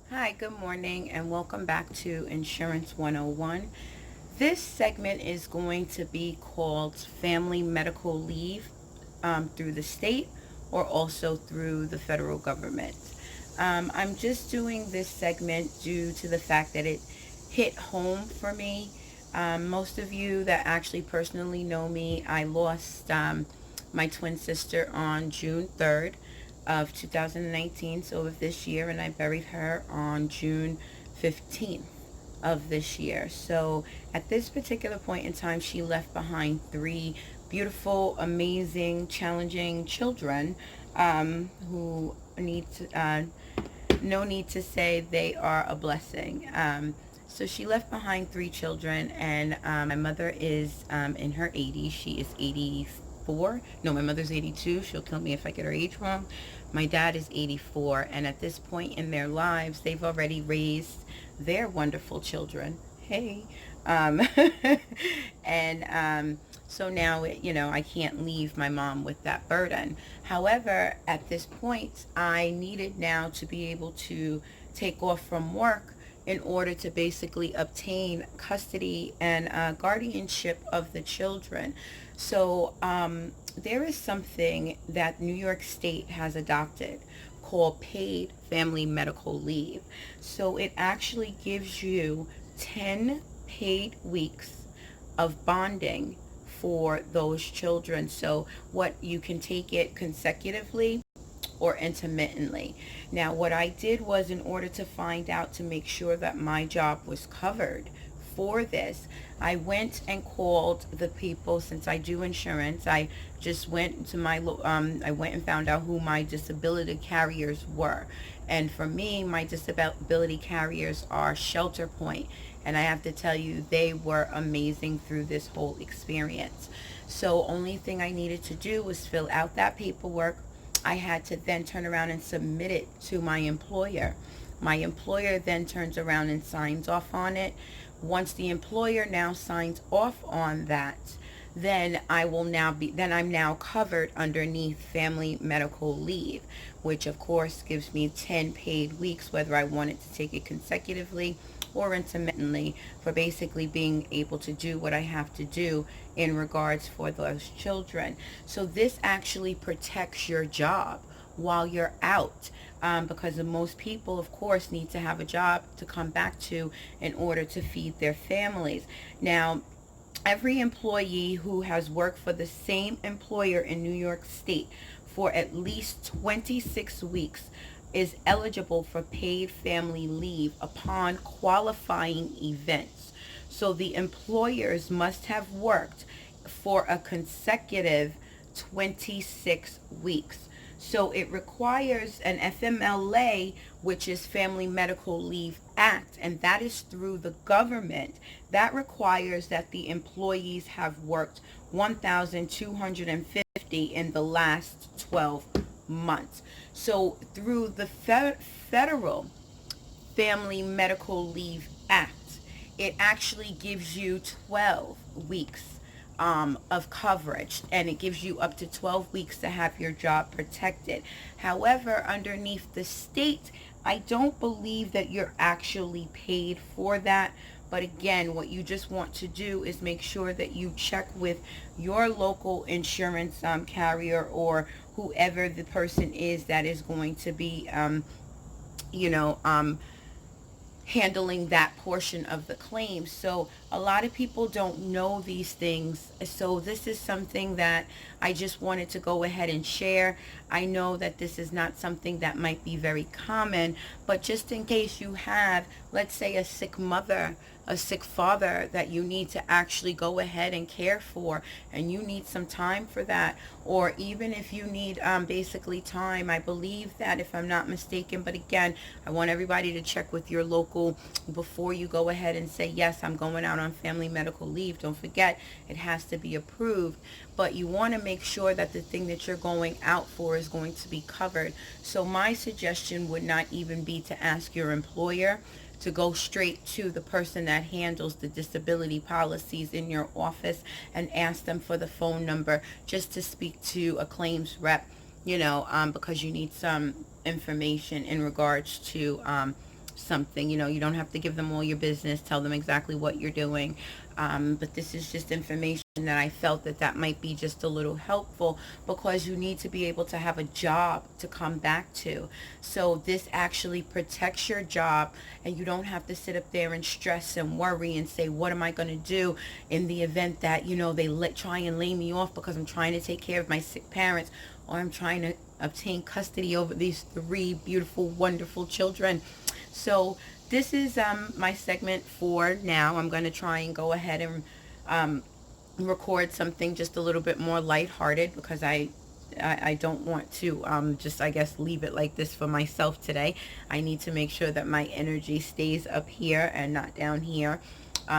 Hi, good morning, and welcome back to Insurance 101. This segment is going to be called Family Medical Leave through the state or also through the federal government. I'm just doing this segment due to the fact that it hit home for me. Most of you that actually personally know me, I lost my twin sister on June 3rd of 2019, so of this year, and I buried her on June 15th of this year. So at this particular point in time, she left behind three beautiful, amazing, challenging children who need to, no need to say they are a blessing. So she left behind three children, and my mother is in her 80s. She is 84. No, my mother's 82. She'll kill me if I get her age wrong. My dad is 84, and at this point in their lives, they've already raised their wonderful children. Hey. Um, and so now, I can't leave my mom with that burden. However, at this point, I needed now to be able to take off from work in order to basically obtain custody and guardianship of the children. So there is something that New York State has adopted called paid family medical leave. So it actually gives you 10 paid weeks of bonding for those children. So what you can take it consecutively or intermittently. Now, what I did was, in order to find out to make sure that my job was covered for this, I went and called the people. Since I do insurance, I just went to I went and found out who my disability carriers were. And for me, my disability carriers are Shelter Point, and I have to tell you, they were amazing through this whole experience. So only thing I needed to do was fill out that paperwork. I had to then turn around and submit it to my employer. My employer then turns around and signs off on it. Once the employer now signs off on that, then I'm now covered underneath family medical leave, which of course gives me 10 paid weeks, whether I wanted to take it consecutively or intermittently, for basically being able to do what I have to do in regards for those children. So this actually protects your job while you're out, because most people, of course, need to have a job to come back to in order to feed their families. Now, every employee who has worked for the same employer in New York State for at least 26 weeks is eligible for paid family leave upon qualifying events. So the employers must have worked for a consecutive 26 weeks. So it requires an FMLA, which is Family Medical Leave Act, and that is through the government. That requires that the employees have worked 1,250 in the last 12 months. So through the federal Family Medical Leave Act, it actually gives you 12 weeks of coverage, and it gives you up to 12 weeks to have your job protected. However, underneath the state, I don't believe that you're actually paid for that. But again, what you just want to do is make sure that you check with your local insurance carrier, or whoever the person is that is going to be, you know, handling that portion of the claim. So a lot of people don't know these things. So this is something that I just wanted to go ahead and share. I know that this is not something that might be very common, but just in case you have, let's say, a sick mother, a sick father that you need to actually go ahead and care for, and you need some time for that, or even if you need basically time, I believe that, if I'm not mistaken, but again, I want everybody to check with your local before you go ahead and say, yes, I'm going out on family medical leave. Don't forget, it has to be approved, but you want to make sure that the thing that you're going out for is going to be covered. So my suggestion would not even be to ask your employer, to go straight to the person that handles the disability policies in your office and ask them for the phone number just to speak to a claims rep, because you need some information in regards to something. You don't have to give them all your business, tell them exactly what you're doing. But this is just information that I felt that might be just a little helpful, because you need to be able to have a job to come back to. So this actually protects your job, and you don't have to sit up there and stress and worry and say, what am I going to do in the event that, they try and lay me off because I'm trying to take care of my sick parents, or I'm trying to obtain custody over these 3 beautiful, wonderful children. So this is my segment for now. I'm going to try and go ahead and record something just a little bit more lighthearted, because I don't want to just, I guess, leave it like this for myself today. I need to make sure that my energy stays up here and not down here,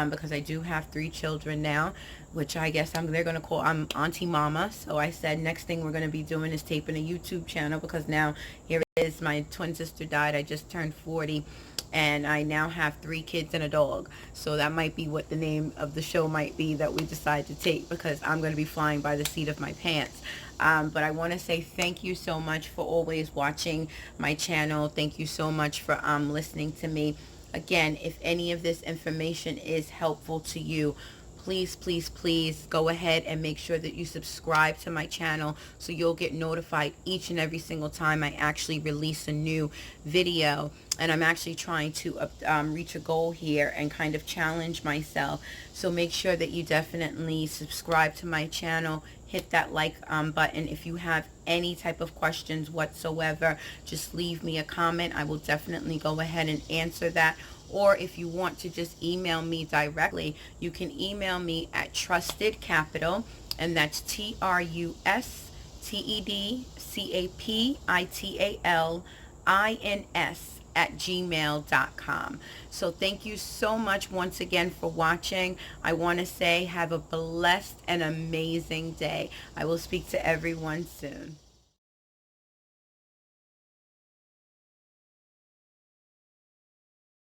because I do have 3 children now, which I guess they're going to call Auntie Mama. So I said next thing we're going to be doing is taping a YouTube channel, because now here it is. My twin sister died. I just turned 40. And I now have 3 kids and a dog. So that might be what the name of the show might be that we decide to take, because I'm going to be flying by the seat of my pants. But I want to say thank you so much for always watching my channel. Thank you so much for listening to me. Again, if any of this information is helpful to you, please, please, please go ahead and make sure that you subscribe to my channel, so you'll get notified each and every single time I actually release a new video. And I'm actually trying to reach a goal here and kind of challenge myself. So make sure that you definitely subscribe to my channel. Hit that like button. If you have any type of questions whatsoever, just leave me a comment. I will definitely go ahead and answer that. Or if you want to just email me directly, you can email me at Trusted Capital, and that's TRUSTEDCAPITALINS@gmail.com. So thank you so much once again for watching. I want to say have a blessed and amazing day. I will speak to everyone soon.